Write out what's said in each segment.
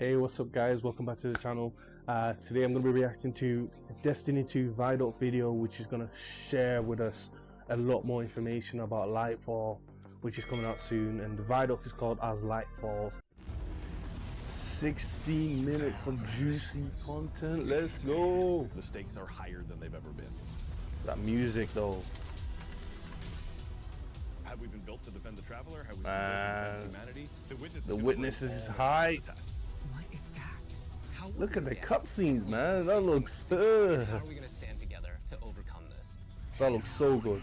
Hey, what's up guys, welcome back to the channel. Today I'm going to be reacting to a Destiny 2 ViDoc video, which is going to share with us a lot more information about Lightfall, which is coming out soon, and the ViDoc is called As Light Falls. 60 minutes of juicy content, let's go! The stakes are higher than they've ever been. That music though. Have we been built to defend the Traveler? Have we been built to defend humanity? The Witness is high. What is that? How Look at the cutscenes, man. That looks How are we gonna stand together to overcome this? That looks so good.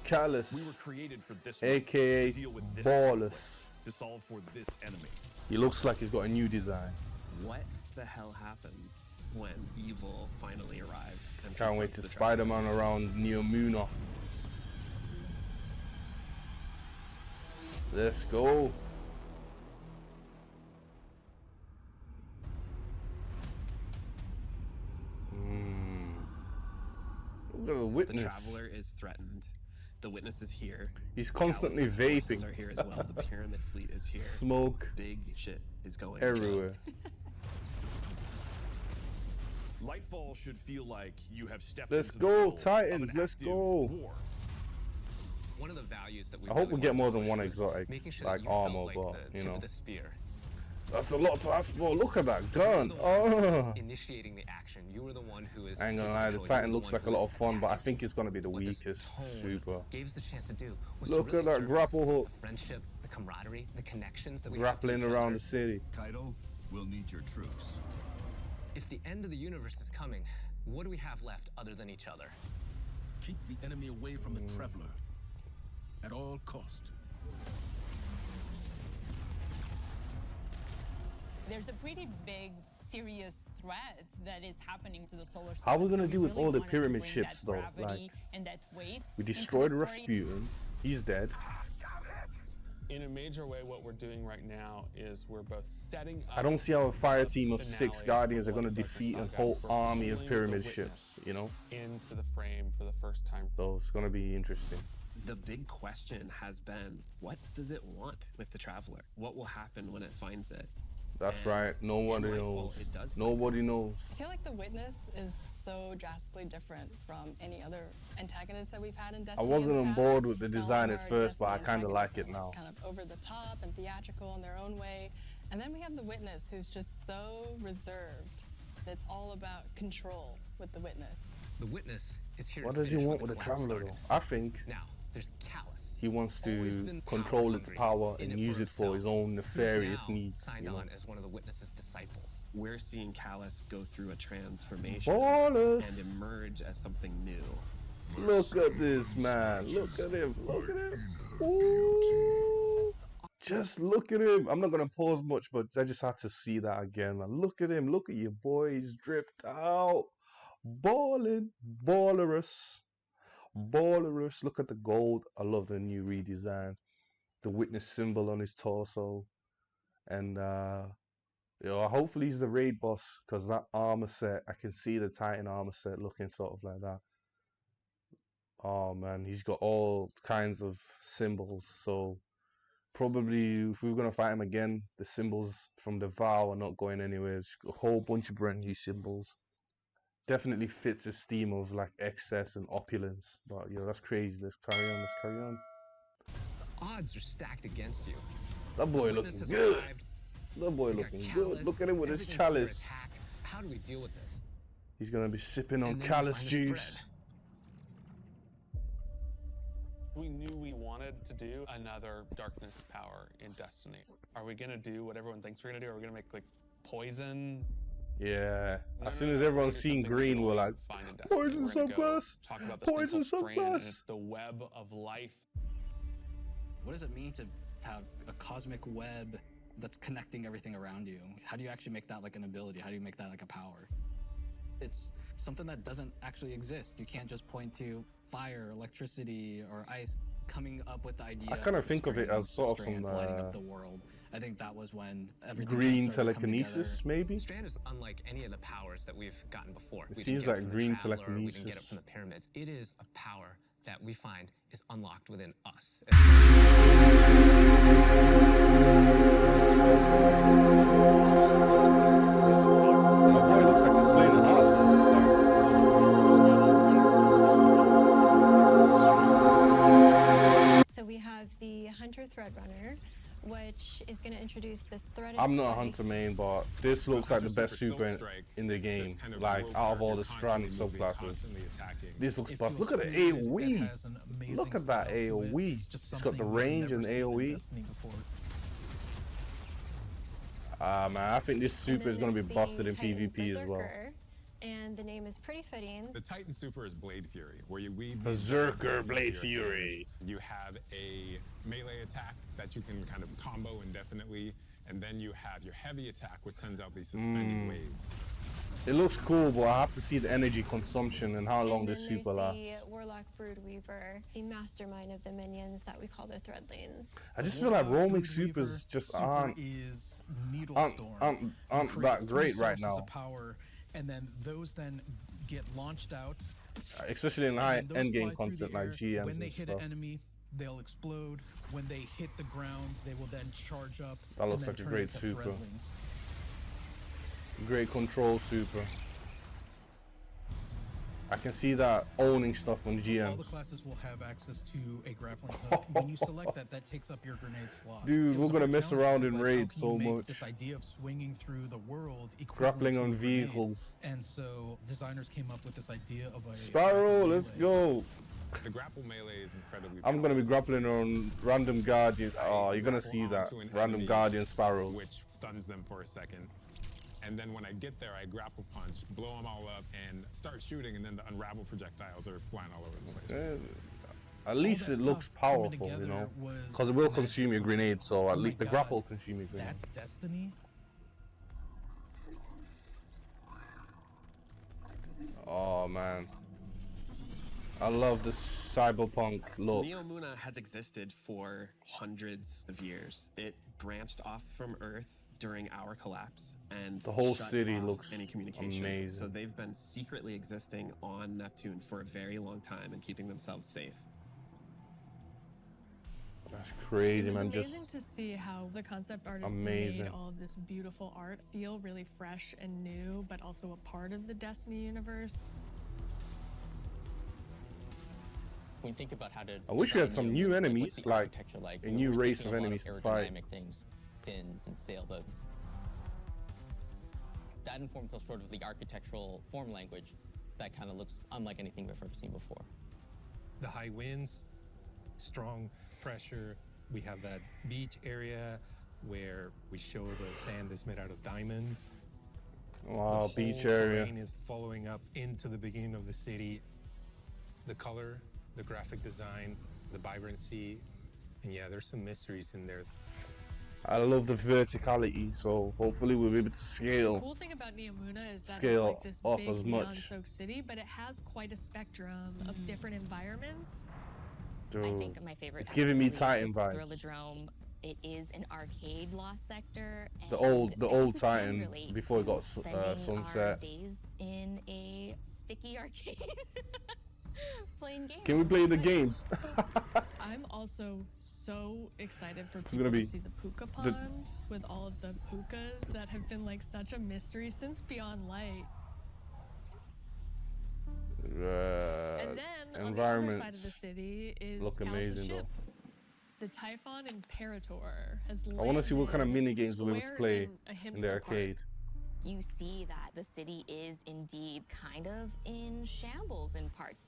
Callous, we were created for this aka to deal with this Ballless, to solve for this enemy. He looks like he's got a new design. What the hell happens when evil finally arrives? And can't wait to Spider-Man around Neo Muna. Let's go. Look at the Witness. The Traveler is threatened. The Witness is here. He's constantly vaping. Are here as well. The Pyramid Fleet is here. Smoke. Big shit is going everywhere. Lightfall should feel like you have stepped Let's into go, the Titans. Let's go. War. One of the values that we I hope we get more than one exotic, like armor, but you know. That's a lot to ask for. Look at that gun. Oh. Initiating the action. You were the one who is. I ain't gonna lie, the Titan looks like a lot of fun, but I think it's gonna be the weakest super. Gave us the chance to do. Look at that grapple hook. The friendship, the camaraderie, the connections that we grappling around the city. Kaido, we'll need your troops. If the end of the universe is coming, what do we have left other than each other? Keep the enemy away from the Traveler at all cost. There's a pretty big, serious threat that is happening to the solar system. How are we gonna do with really all the wanted pyramid to bring ships that though? gravity Like, and that weight we into destroyed the story. Rasputin. He's dead. In a major way, what we're doing right now is we're both setting up. I don't see how a fire team of 6 Guardians are gonna defeat a whole army of pyramid ships, you know? Into the frame for the first time. So it's gonna be interesting. The big question has been, what does it want with the Traveler? What will happen when it finds it? That's right. Nobody knows. Nobody knows. I feel like the Witness is so drastically different from any other antagonist that we've had in Destiny. I wasn't on board with the design at first, but I kind of like it now. Kind of over the top and theatrical in their own way. And then we have the Witness, who's just so reserved. It's all about control with the Witness. The Witness is here. What does he want with the Traveler though? I think now there's Callus. He wants to control its power and use it for his own nefarious needs. Signed on as one of the Witness's disciples. We're seeing Callus go through a transformation Ballless. and emerge as something new. Look at this man. Look at him. Look at him. Ooh. Just look at him. I'm not gonna pause much, but I just had to see that again. Like, look at him. Look at your boy. He's dripped out. Balling. Ballerous. Ballerous. Look at the gold. I love the new redesign. The Witness symbol on his torso. And you know, hopefully he's the raid boss, because that armor set, I can see the Titan armor set looking sort of like that. Oh man, he's got all kinds of symbols, so probably if we were gonna fight him again, the symbols from the vow are not going anywhere. It's a whole bunch of brand new symbols. Definitely fits his theme of like excess and opulence, but yeah, that's crazy. Let's carry on. Let's carry on. The odds are stacked against you. That boy looking good. That boy looking good. Look at him with his chalice. How do we deal with this? He's gonna be sipping on Callus juice. We knew we wanted to do another darkness power in Destiny. Are we gonna do what everyone thinks we're gonna do? Are we gonna make like poison? Yeah. As soon as everyone's seen green, we're like, poison subclass. Talk about the poison subclass. It's the web of life. What does it mean to have a cosmic web that's connecting everything around you? How do you actually make that like an ability? How do you make that like a power? It's something that doesn't actually exist. You can't just point to fire, electricity, or ice coming up with the idea. I kind of think of it as sort of some lighting up the world. I think that was when everything green telekinesis, maybe. Strand is unlike any of the powers that we've gotten before. It seems like green telekinesis. We didn't get it from the pyramids. It is a power that we find is unlocked within us. boy looks like he's playing hard. So we have the Hunter Threadrunner, which is going to introduce this threaded I'm not a spike. hunter main, but this looks like the best super in the game. Like out of all the strand subclasses, this looks bust. Look at the AOE. Look at that AOE. It's got the range and AOE. Man, I think this super is going to be busted in PvP as well. And the name is pretty fitting. The Titan super is Blade Fury, where you weave Berserker Blade Fury. You have a melee attack that you can kind of combo indefinitely, and then you have your heavy attack, which sends out these suspended waves. It looks cool, but I have to see the energy consumption and how long And this then super there's lasts. the Warlock Broodweaver, the mastermind of the minions that we call the Threadlings. I just feel like roaming supers just aren't that great right now. Power, and then those then get launched out. Especially in high endgame content like GMs When they and hit stuff. an enemy, they'll explode. When they hit the ground, they will then charge up. That looks and like a then turn great into super. Threadlings. Great control super. I can see that owning stuff on All GM. the classes will have access to a grappling hook. When you select that, that takes up your grenade slot. Dude, It we're was a gonna hard mess challenge around because, in like, raids how can so you make much. This idea of swinging through the world equivalent Grappling to on a grenade. vehicles. And so designers came up with this idea of a Sparrow, let's go. The grapple melee is incredibly I'm gonna be grappling on random guardian. Oh, you're gonna see that. onto an Random enemy, guardian sparrow. which stuns them for a second. And then when I get there, I grapple punch, blow them all up, and start shooting, and then the unravel projectiles are flying all over the place. At least that it looks stuff coming powerful, you together know? was Because it will magical. consume your grenade, so at Oh my least the God, grapple will consume your grenade. That's Destiny? Oh man. I love this cyberpunk look. Neomuna has existed for hundreds of years. It branched off from Earth during our collapse and The whole shut city off looks any communication. amazing. So they've been secretly existing on Neptune for a very long time and keeping themselves safe. That's It crazy, was man. amazing Just to see how the concept artists amazing. made all of this beautiful art feel really fresh and new, but also a part of the Destiny universe. When you think about how to I wish we had design some Neomuna, new what's enemies, the like architecture like? a new We're race thinking of a lot enemies to fight. aerodynamic things, fins and sailboats. That informs us sort of the architectural form language that kind of looks unlike anything we've ever seen before. The high winds, strong pressure. We have that beach area where we show the sand is made out of diamonds. Wow, The beach whole area. terrain is following up into the beginning of the city. The color, the graphic design, the vibrancy, and yeah, there's some mysteries in there. I love the verticality, so hopefully we'll be able to The scale. cool thing about Neomuna is that it's Scale like this up big as much. neon-soaked city, but it has quite a spectrum of different environments. Dude, I think my favorite. it's giving me absolutely Titan is vibes. Thrillodrome. It is an arcade lost sector. The and old I think we can Titan relate before it to got spending our sunset. days in a sticky arcade, playing games. Can we play the games? I'm also so excited for I'm people gonna be to see the puka the- pond with all of the pukas that have been like such a mystery since Beyond Light. And then on the other environments side of the city is look Cal's amazing ship. though. The Typhon Imperator has I want to see what kind of landed mini games we'll be able to square play in a in Himsa the park. arcade. You see that the city is indeed kind of in shambles in parts.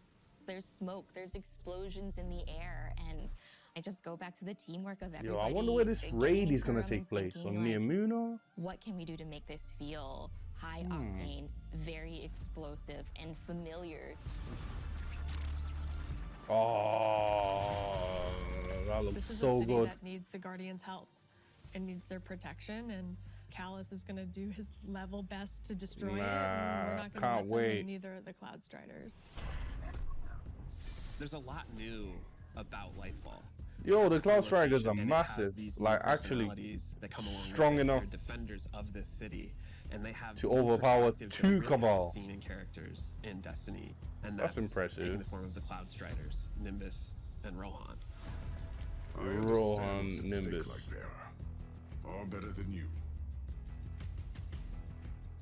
There's smoke, there's explosions in the air, and I just go back to the teamwork of everybody. Yo, I wonder where this getting raid into is gonna a room take place thinking, on Neomuna. what can we do to make this feel high Hmm. octane, very explosive, and familiar? Oh, that looks This is so a city good. that needs the Guardians' help and needs their protection, and Callus is going to do his level best to destroy it. And we're Nah, not going to can't let them, wait. and neither are the Cloud Striders. There's a lot new about Lightfall. Yo, the It's Cloud location, Striders are and it has massive. these Like new actually personalities that come along with strong it. enough They're defenders of this city, and they have to new overpower perspectives that two we really haven't Cabal. seen in characters in Destiny, and That's that's impressive. taking the form of the Cloud Striders, Nimbus, and Rohan. Rohan Nimbus. far better than you.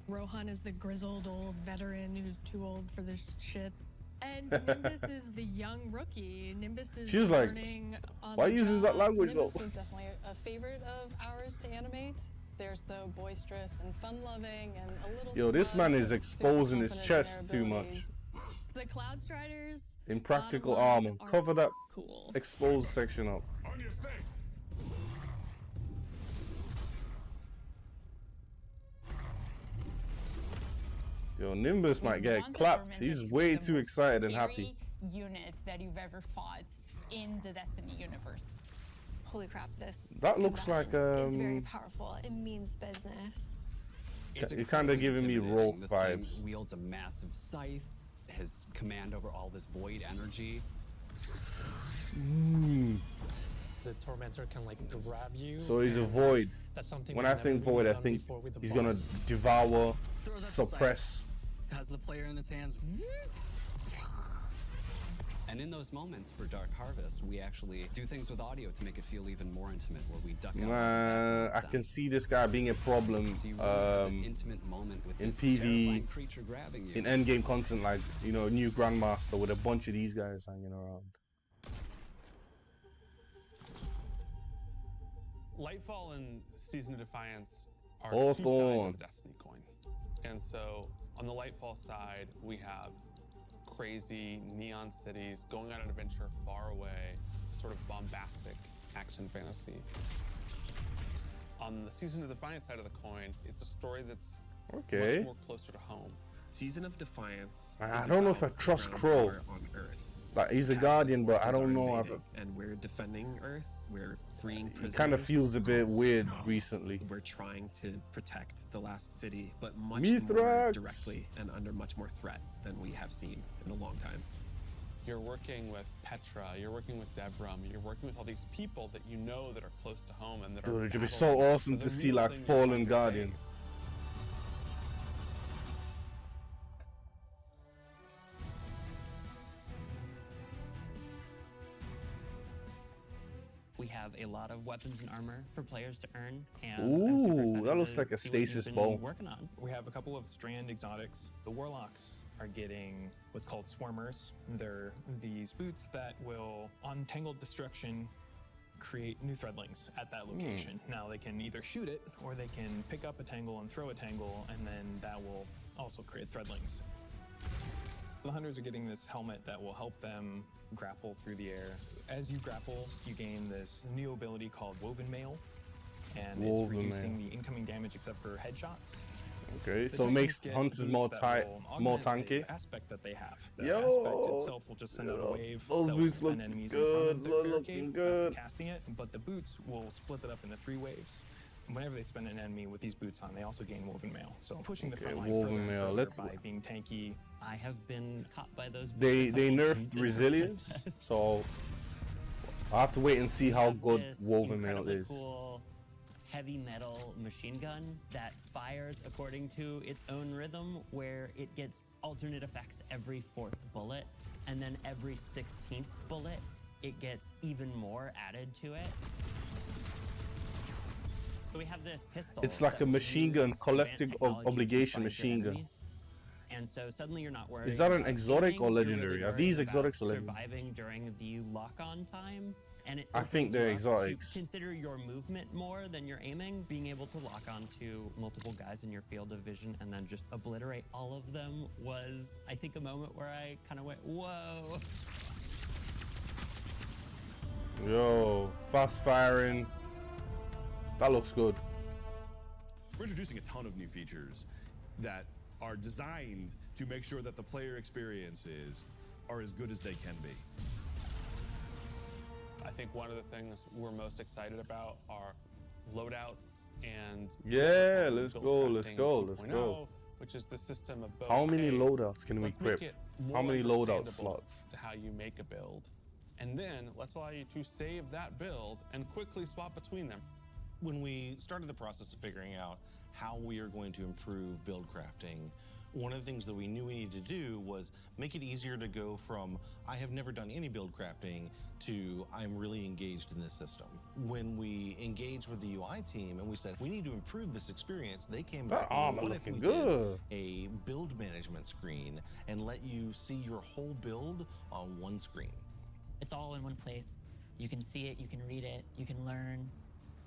Rohan is the grizzled old veteran who's too old for this shit. And Nimbus is the young rookie. Nimbus is She's like, learning on why the uses that job. language though? Nimbus was definitely a favorite of ours to animate. They're so boisterous and fun-loving and a little Yo, this smug, man is but exposing his super confident chest in their too much. abilities. The Cloud Striders In practical bottom line, armor. are Cover that cool. exposed section up. On your face. Yo, Nimbus might get want the clapped. Tormentors He's to be way the too most excited and scary happy. unit that you've ever fought in the Destiny universe. Holy crap, this That looks like is very powerful. It means business. You're kind of giving me Rogue This thing vibes. wields a massive scythe, has command over all this void energy. The tormentor can like grab you. So he's a and void. That's something When we've I think never really void, I done think before with the he's gonna boss. devour, Throws out the scythe, suppress. has the player in its hands. And in those moments for Dark Harvest, we actually do things with audio to make it feel even more intimate, where we duck out. Man, I can see this guy being a problem So you really have this intimate moment with in this PvE, terrifying creature grabbing you. in endgame content, like, you know, new Grandmaster with a bunch of these guys hanging around. Lightfall and Season of Defiance are Both two sides on. of the Destiny coin. And so on the Lightfall side, we have crazy neon cities going on an adventure far away, sort of bombastic action fantasy. On the Season of Defiance side of the coin, it's a story that's Okay. much more closer to home. Season of Defiance. I is don't know if I about trust ground Crow. war on Earth. Like, he's a Cax's guardian, but I forces don't are know. invading, and we're defending Earth. We're freeing It prisoners. kind of feels a bit weird recently. We're trying to protect the last city, but much more Mithrax! directly and under much more threat than we have seen in a long time. You're working with Petra, you're working with Devram, you're working with all these people that you know that are close to home and that are Dude, it'd be so battling awesome for to the see real like thing you're fallen trying to guardians. save. We have a lot of weapons and armor for players to earn, and I'm super Ooh, excited that looks to like a see what you've stasis been bow. working on. We have a couple of strand exotics. The warlocks are getting what's called swarmers. They're these boots that will, on tangled destruction, create new threadlings at that location. Now they can either shoot it or they can pick up a tangle and throw a tangle, and then that will also create threadlings. The hunters are getting this helmet that will help them grapple through the air. As you grapple, you gain this new ability called Woven Mail, and Woven it's reducing Mail. the incoming damage except for headshots. Okay, The so it Titans makes get hunters boots more that tight, will more augment the tanky. aspect that they have. The Yo, aspect itself will just send out a wave those that will boots suspend look enemies good, in front of their looking barricade good. after casting it, but the boots will split it up into 3 waves. And whenever they spend an enemy with these boots on, they also gain Woven Mail. So pushing the Okay, front line Woven further and Mail, further let's- by being tanky. I have been caught by those boots They a couple nerfed times in resilience, Warfare. so I have to wait and see how good This Woven Mail incredibly is. cool heavy metal machine gun that fires according to its own rhythm, where it gets alternate effects every 4th bullet, and then every 16th bullet it gets even more added to it. So we have this pistol. It's like that a will machine gun, use collective advanced technology to obligation find your machine gun. enemies. And so suddenly you're not worried. Is that an about exotic aiming, or you're legendary? really Are worried these about exotics or legendary? surviving during the lock-on time. And it I think opens they're you up. If you exotics. consider your movement more than your aiming, being able to lock onto multiple guys in your field of vision and then just obliterate all of them was, I think, a moment where I kind of went, whoa. Yo, fast firing. That looks good. We're introducing a ton of new features that are designed to make sure that the player experiences are as good as they can be. I think one of the things we're most excited about are loadouts and Yeah, let's build go, let's crafting go, let's 2.0, go. Which is the system of both. How many hey, loadouts can we let's make equip? it more How many loadout understandable slots? to how you make a build, and then let's allow you to save that build and quickly swap between them. When we started the process of figuring out how we are going to improve build crafting, One of the things that we knew we needed to do was make it easier to go from I have never done any build crafting to I'm really engaged in this system. When we engaged with the UI team and we said we need to improve this experience, they came back That and armor what if looking we good. did a build management screen and let you see your whole build on one screen. It's all in one place. You can see it, you can read it, you can learn.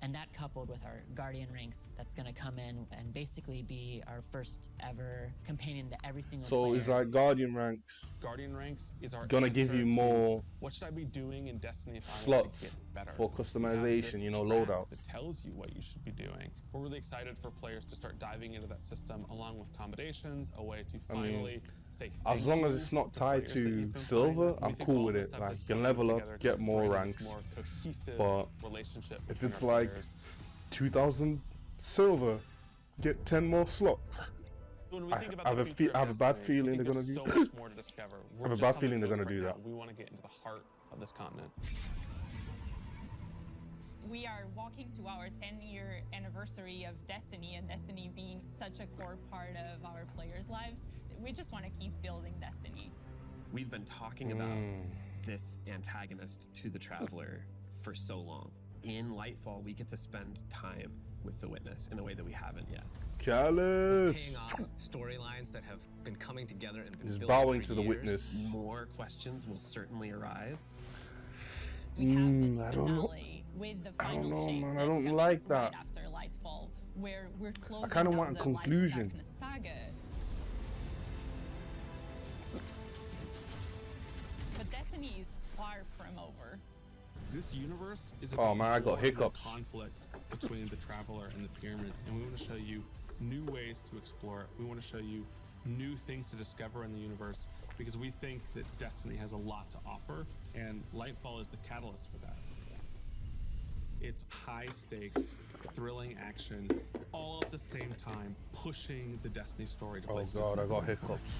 And that coupled with our Guardian ranks, that's gonna come in and basically be our first ever companion to every single So player. it's like Guardian ranks. Guardian ranks is our Gonna give answer you to more what should I be doing in Destiny if I want slots to get better. for We have customization, this you know, track loadouts. that tells you what you should be doing. We're really excited for players to start diving into that system along with combinations, a way to I mean, finally say as thank long as you it's not to tied players that to you've been silver, playing. We I'm think cool all with this it. stuff Like, is you can coming level together up, to get more bring this ranks. more cohesive But relationship if between it's our like players. 2,000 silver, get 10 more slots. When we I think about have the a future of I have a bad Destiny, we feeling think they're gonna there's do. so much more to discover. I We're have a just bad on the feeling they're coast gonna right do now. that. We want to get into the heart of this continent. We are walking to our 10-year anniversary of Destiny, and Destiny being such a core part of our players' lives. We just want to keep building Destiny. We've been talking about this antagonist to the Traveler for so long. In Lightfall, we get to spend time with the Witness in a way that we haven't yet. Callous. Paying off storylines that have been coming together and been Just building bowing for to the years. Witness. More questions will certainly arise. I don't know. Finale with the I don't final know, shape man. I that's don't coming like right that. after Lightfall, where we're closing kinda down want a the Light and conclusion. Darkness saga. But Destiny is far from over. This universe is Oh, about man, I got more than the hiccups. conflict between the Traveler and the Pyramids, and we want to show you new ways to explore it. We want to show you new things to discover in the universe because we think that Destiny has a lot to offer, and Lightfall is the catalyst for that. It's high stakes, thrilling action, all at the same time, pushing the Destiny story to Oh places. god, I it's got never been before. hiccups.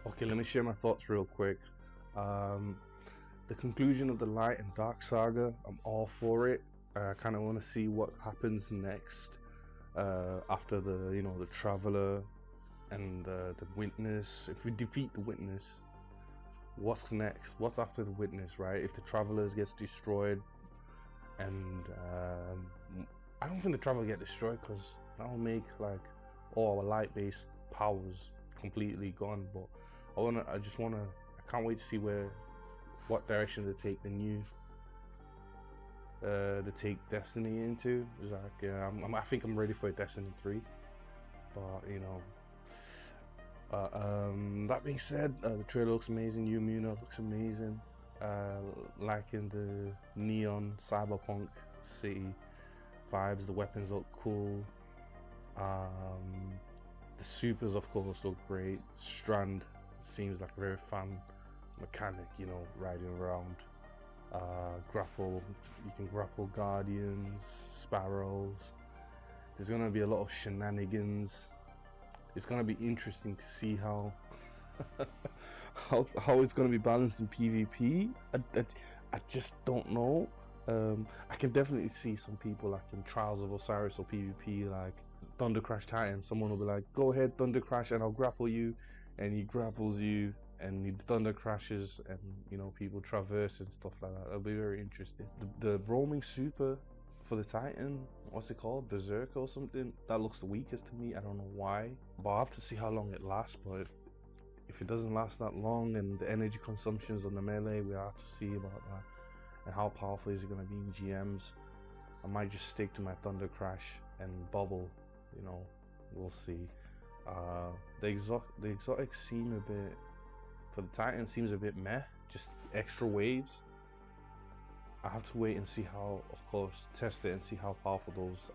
Okay, let me share my thoughts real quick. The conclusion of the Light and Dark saga, I'm all for it. I kind of want to see what happens next after the Traveler and the Witness. If we defeat the Witness, what's next? What's after the Witness, right? If the Travelers gets destroyed, and I don't think the Traveler get destroyed because that will make like all our light-based powers completely gone. But I can't wait to see what direction they take the new to take Destiny into. It's like I think I'm ready for Destiny 3, but that being said, the trailer looks amazing. Yumina looks amazing. Liking the neon cyberpunk city vibes. The weapons look cool. The supers, of course, look great. Strand seems like a very fun mechanic, riding around. You can grapple guardians, sparrows. There's gonna be a lot of shenanigans. It's gonna be interesting to see how how it's gonna be balanced in PvP. I just don't know. I can definitely see some people like in Trials of Osiris or PvP, like Thunder Crash Titan. Someone will be like, "Go ahead, Thunder Crash, and I'll grapple you," and he grapples you, and he thunder crashes, and people traverse and stuff like that. That'll be very interesting. The roaming super for the Titan, what's it called, Berserker or something, that looks the weakest to me. I don't know why, but I'll have to see how long it lasts. But if it doesn't last that long, and the energy consumptions on the melee, we have to see about that, and how powerful is it going to be in GMs. I might just stick to my Thunder Crash and bubble, we'll see. The exotics seem a bit, for the Titan, seems a bit meh, just extra waves. I have to wait and see how, of course, test it and see how powerful those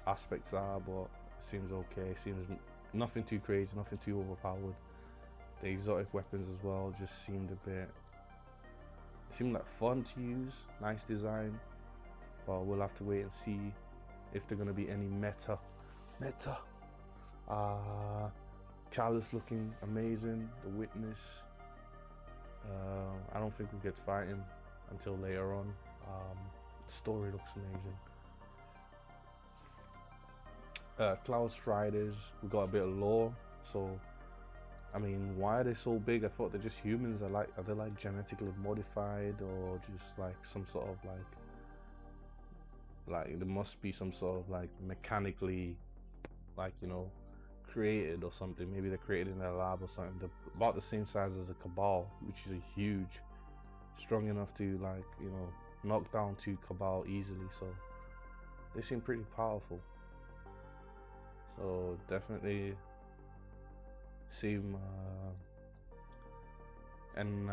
aspects are, but it seems okay. Seems nothing too crazy, nothing too overpowered. The exotic weapons as well just seemed like fun to use, nice design, but we'll have to wait and see if they're gonna be any meta. Callous looking amazing. The Witness, I don't think we get to fight him until later on. story looks amazing. Cloud Striders, we got a bit of lore. So, I mean, why are they so big? I thought they're just humans. Are they like genetically modified, or just like some sort of like there must be some sort of like mechanically, like, you know, created or something. Maybe they're created in a lab or something. They're about the same size as a Cabal, which is a huge, strong enough to, like, you know, knock down 2 Cabal easily. So they seem pretty powerful. So definitely seem and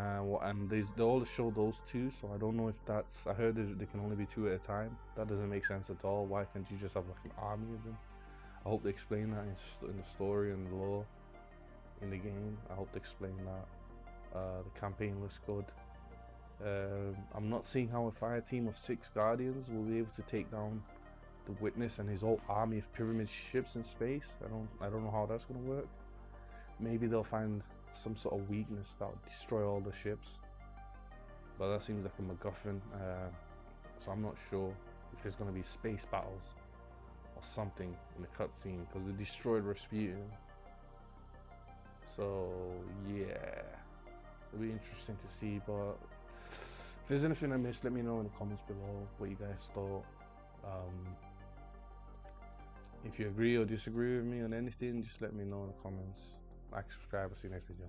they all show those 2, so I don't know if that's, I heard they can only be 2 at a time. That doesn't make sense at all. Why can't you just have like an army of them? I hope they explain that in the story and the lore in the game. I hope they explain that. The campaign looks good. I'm not seeing how a fire team of 6 Guardians will be able to take down the Witness and his whole army of pyramid ships in space. I don't know how that's gonna work. Maybe they'll find some sort of weakness that'll destroy all the ships, but that seems like a MacGuffin. So I'm not sure if there's gonna be space battles or something in the cutscene, because they destroyed Rasputin. So yeah, it'll be interesting to see. But if there's anything I missed, let me know in the comments below what you guys thought. If you agree or disagree with me on anything, just let me know in the comments. Like, subscribe, I'll see you next video.